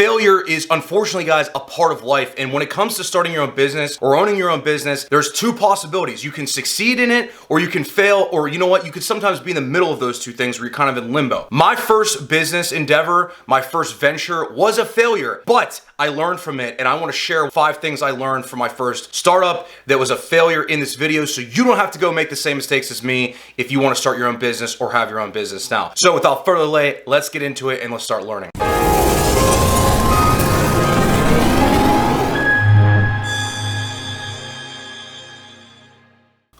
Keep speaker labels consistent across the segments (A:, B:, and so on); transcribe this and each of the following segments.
A: failure is, unfortunately, guys, a part of life. And when it comes to starting your own business or owning your own business, there's two possibilities. You can succeed in it, or you can fail, or you know what? You could sometimes be in the middle of those two things where you're kind of in limbo. My first business endeavor, my first venture was a failure, but I learned from it, and I want to share 5 things I learned from my first startup that was a failure in this video, so you don't have to go make the same mistakes as me if you want to start your own business or have your own business now. So without further delay, let's get into it and let's start learning.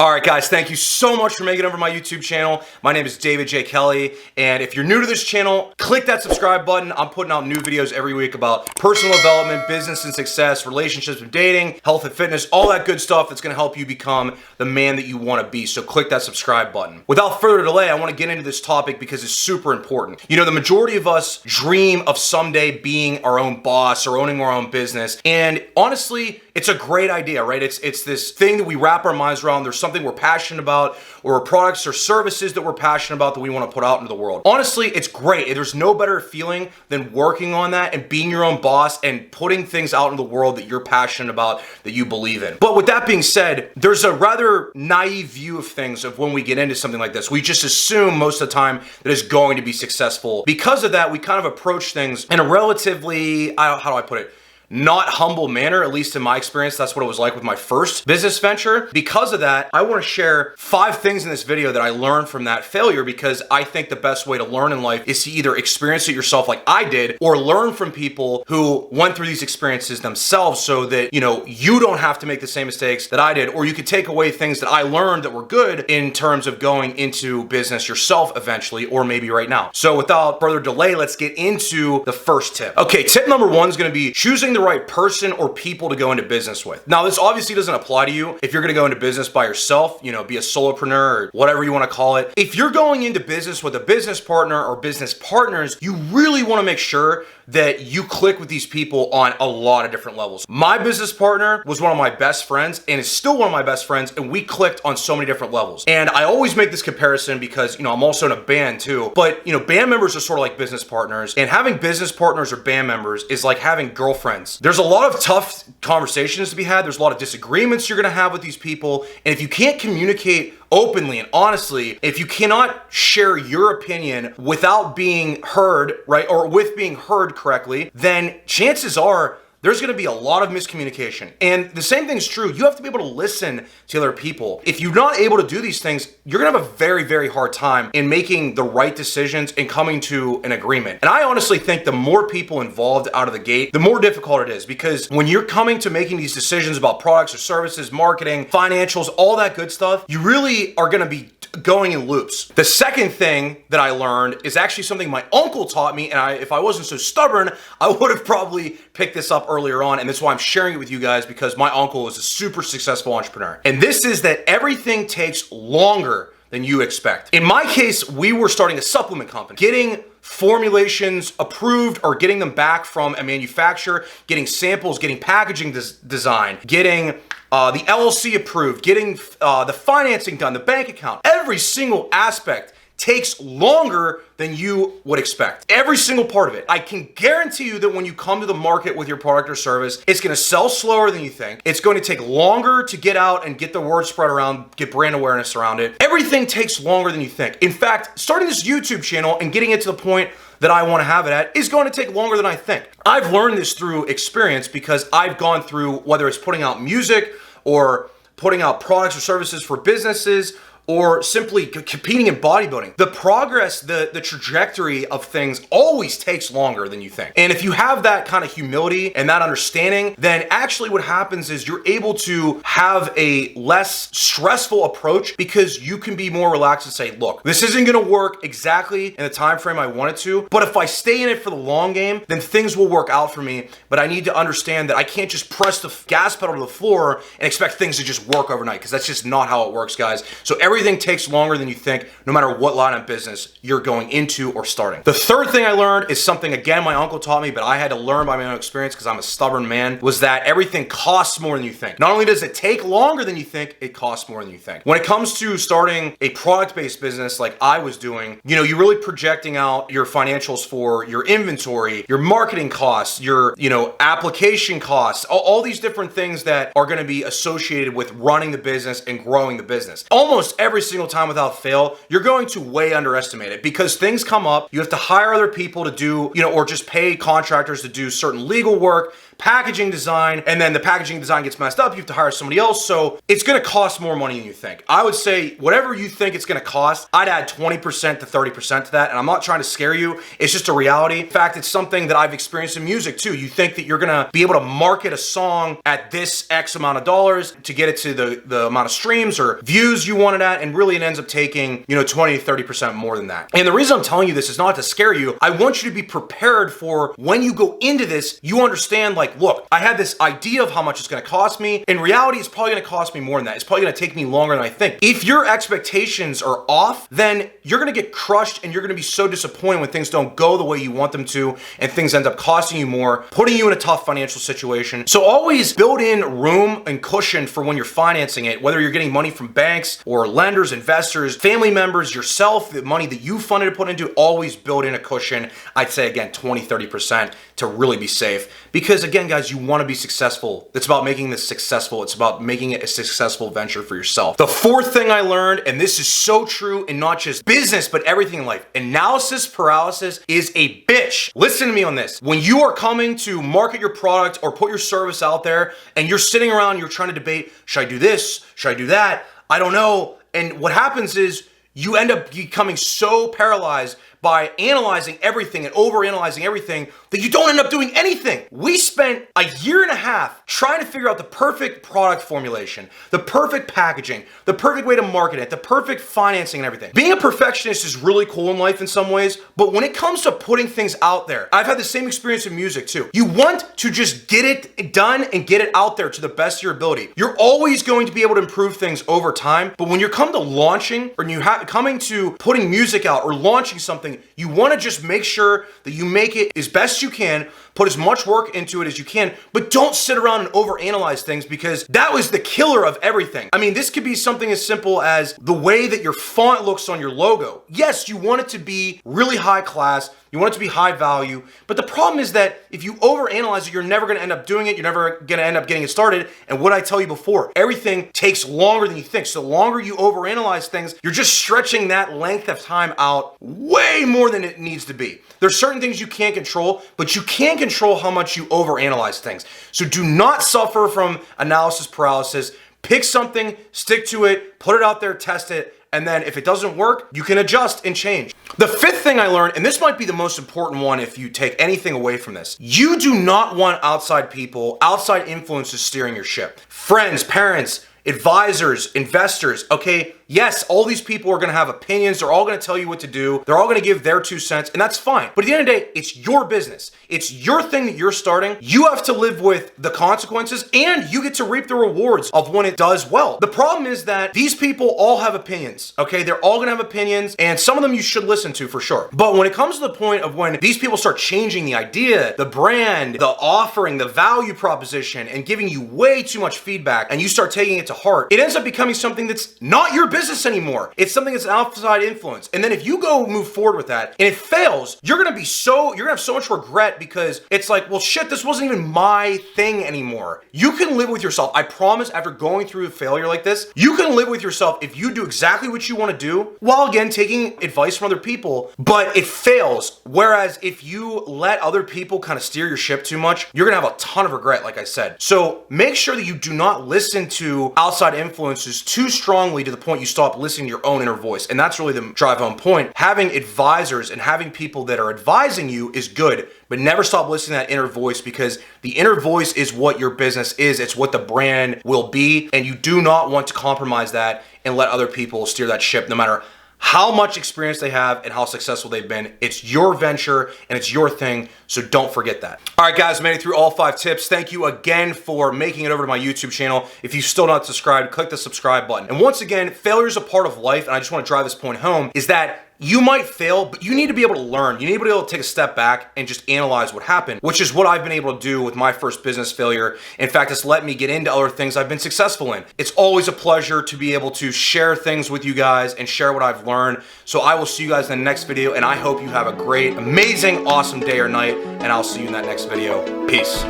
A: All right, guys, thank you so much for making it over to my YouTube channel. My name is David J. Kelly, and if you're new to this channel, click that subscribe button. I'm putting out new videos every week about personal development, business and success, relationships and dating, health and fitness, all that good stuff that's gonna help you become the man that you wanna be. So click that subscribe button. Without further delay, I wanna get into this topic because it's super important. You know, the majority of us dream of someday being our own boss or owning our own business, and honestly, it's a great idea, right? It's this thing that we wrap our minds around. There's something we're passionate about, or products or services that we're passionate about that we want to put out into the world. Honestly, it's great. There's no better feeling than working on that and being your own boss and putting things out in the world that you're passionate about, that you believe in. But with that being said, there's a rather naive view of things of when we get into something like this. We just assume most of the time that it's going to be successful. Because of that, we kind of approach things in a relatively, how do I put it? Not humble manner, at least in my experience. That's what it was like with my first business venture. Because of that, I want to share 5 things in this video that I learned from that failure, because I think the best way to learn in life is to either experience it yourself like I did, or learn from people who went through these experiences themselves, so that, you know, you don't have to make the same mistakes that I did, or you could take away things that I learned that were good in terms of going into business yourself eventually, or maybe right now. So without further delay, let's get into the first tip. Okay, tip number 1 is going to be choosing the right person or people to go into business with. Now, this obviously doesn't apply to you if you're going to go into business by yourself, you know, be a solopreneur or whatever you want to call it. If you're going into business with a business partner or business partners, you really want to make sure that you click with these people on a lot of different levels. My business partner was one of my best friends and is still one of my best friends, and we clicked on so many different levels. And I always make this comparison because, you know, I'm also in a band too, but, you know, band members are sort of like business partners, and having business partners or band members is like having girlfriends. There's a lot of tough conversations to be had. There's a lot of disagreements you're gonna have with these people, and if you can't communicate openly and honestly, if you cannot share your opinion without being heard, right, or with being heard correctly, then chances are there's gonna be a lot of miscommunication. And the same thing's true. You have to be able to listen to other people. If you're not able to do these things, you're gonna have a very, very hard time in making the right decisions and coming to an agreement. And I honestly think the more people involved out of the gate, the more difficult it is, because when you're coming to making these decisions about products or services, marketing, financials, all that good stuff, you really are gonna be going in loops. The second thing that I learned is actually something my uncle taught me, and if I wasn't so stubborn, I would have probably picked this up earlier on, and that's why I'm sharing it with you guys, because my uncle is a super successful entrepreneur. And this is that everything takes longer than you expect. In my case, we were starting a supplement company. Getting formulations approved or getting them back from a manufacturer, getting samples, getting packaging design, getting the LLC approved, getting the financing done, the bank account, every single aspect takes longer than you would expect. Every single part of it. I can guarantee you that when you come to the market with your product or service, it's gonna sell slower than you think. It's going to take longer to get out and get the word spread around, get brand awareness around it. Everything takes longer than you think. In fact, starting this YouTube channel and getting it to the point that I want to have it at is going to take longer than I think. I've learned this through experience because I've gone through, whether it's putting out music or putting out products or services for businesses, or simply competing in bodybuilding. The progress, the trajectory of things always takes longer than you think. And if you have that kind of humility and that understanding, then actually what happens is you're able to have a less stressful approach, because you can be more relaxed and say, look, this isn't gonna work exactly in the time frame I want it to, but if I stay in it for the long game, then things will work out for me. But I need to understand that I can't just press the gas pedal to the floor and expect things to just work overnight, because that's just not how it works, guys. So everything Everything takes longer than you think, no matter what line of business you're going into or starting. The third thing I learned is something, again, my uncle taught me, but I had to learn by my own experience because I'm a stubborn man, was that everything costs more than you think. Not only does it take longer than you think, it costs more than you think. When it comes to starting a product-based business like I was doing, you're really projecting out your financials for your inventory, your marketing costs, your, application costs, all these different things that are going to be associated with running the business and growing the business. Almost every single time without fail, you're going to way underestimate it because things come up. You have to hire other people to do, or just pay contractors to do certain legal work, packaging design, and then the packaging design gets messed up. You have to hire somebody else. So it's going to cost more money than you think. I would say whatever you think it's going to cost, I'd add 20% to 30% to that. And I'm not trying to scare you. It's just a reality. In fact, it's something that I've experienced in music too. You think that you're going to be able to market a song at this X amount of dollars to get it to the amount of streams or views you want it at. And really it ends up taking, 20 to 30% more than that. And the reason I'm telling you this is not to scare you. I want you to be prepared for when you go into this, you understand look, I had this idea of how much it's going to cost me. In reality, it's probably going to cost me more than that. It's probably going to take me longer than I think. If your expectations are off, then you're going to get crushed and you're going to be so disappointed when things don't go the way you want them to and things end up costing you more, putting you in a tough financial situation. So always build in room and cushion for when you're financing it, whether you're getting money from banks or lenders, investors, family members, yourself, the money that you funded to put into, always build in a cushion. I'd say again, 20, 30% to really be safe. Because again, guys, you want to be successful. It's about making this successful. It's about making it a successful venture for yourself. The fourth thing I learned, and this is so true in not just business, but everything in life, analysis paralysis is a bitch. Listen to me on this. When you are coming to market your product or put your service out there and you're sitting around, you're trying to debate, should I do this? Should I do that? I don't know. And what happens is you end up becoming so paralyzed by analyzing everything and overanalyzing everything that you don't end up doing anything. We spent a year and a half trying to figure out the perfect product formulation, the perfect packaging, the perfect way to market it, the perfect financing and everything. Being a perfectionist is really cool in life in some ways, but when it comes to putting things out there, I've had the same experience in music too. You want to just get it done and get it out there to the best of your ability. You're always going to be able to improve things over time, but when you're coming to launching or coming to putting music out or launching something, you want to just make sure that you make it as best you can, put as much work into it as you can, but don't sit around and overanalyze things because that was the killer of everything. I mean, this could be something as simple as the way that your font looks on your logo. Yes, you want it to be really high class, you want it to be high value, but the problem is that if you overanalyze it, you're never going to end up doing it, you're never going to end up getting it started, and what I tell you before, everything takes longer than you think. So the longer you overanalyze things, you're just stretching that length of time out way more than it needs to be. There's certain things you can't control, but you can control how much you overanalyze things. So do not suffer from analysis paralysis. Pick something, stick to it, put it out there, test it, and then if it doesn't work, you can adjust and change. The fifth thing I learned, and this might be the most important one if you take anything away from this, you do not want outside people, outside influences steering your ship. Friends, parents, advisors, investors, okay? Yes, all these people are gonna have opinions. They're all gonna tell you what to do. They're all gonna give their 2 cents, and that's fine. But at the end of the day, it's your business. It's your thing that you're starting. You have to live with the consequences, and you get to reap the rewards of when it does well. The problem is that these people all have opinions, okay? They're all gonna have opinions, and some of them you should listen to for sure. But when it comes to the point of when these people start changing the idea, the brand, the offering, the value proposition, and giving you way too much feedback, and you start taking it to heart, it ends up becoming something that's not your business anymore. It's something that's an outside influence. And then if you go move forward with that and it fails, you're gonna have so much regret because it's like, well, shit, this wasn't even my thing anymore. You can live with yourself. I promise, after going through a failure like this, you can live with yourself if you do exactly what you want to do while again taking advice from other people, but it fails. Whereas if you let other people kind of steer your ship too much, you're gonna have a ton of regret, like I said. So make sure that you do not listen to outside influences too strongly to the point you stop listening to your own inner voice. And that's really the drive home point. Having advisors and having people that are advising you is good, but never stop listening to that inner voice because the inner voice is what your business is. It's what the brand will be. And you do not want to compromise that and let other people steer that ship no matter how much experience they have and how successful they've been. It's your venture and it's your thing, so don't forget that. All right, guys, made it through all 5 tips. Thank you again for making it over to my YouTube channel. If you're still not subscribed, click the subscribe button. And once again, failure is a part of life, and I just want to drive this point home, is that you might fail, but you need to be able to learn. You need to be able to take a step back and just analyze what happened, which is what I've been able to do with my first business failure. In fact, it's let me get into other things I've been successful in. It's always a pleasure to be able to share things with you guys and share what I've learned. So I will see you guys in the next video, and I hope you have a great, amazing, awesome day or night, and I'll see you in that next video. Peace.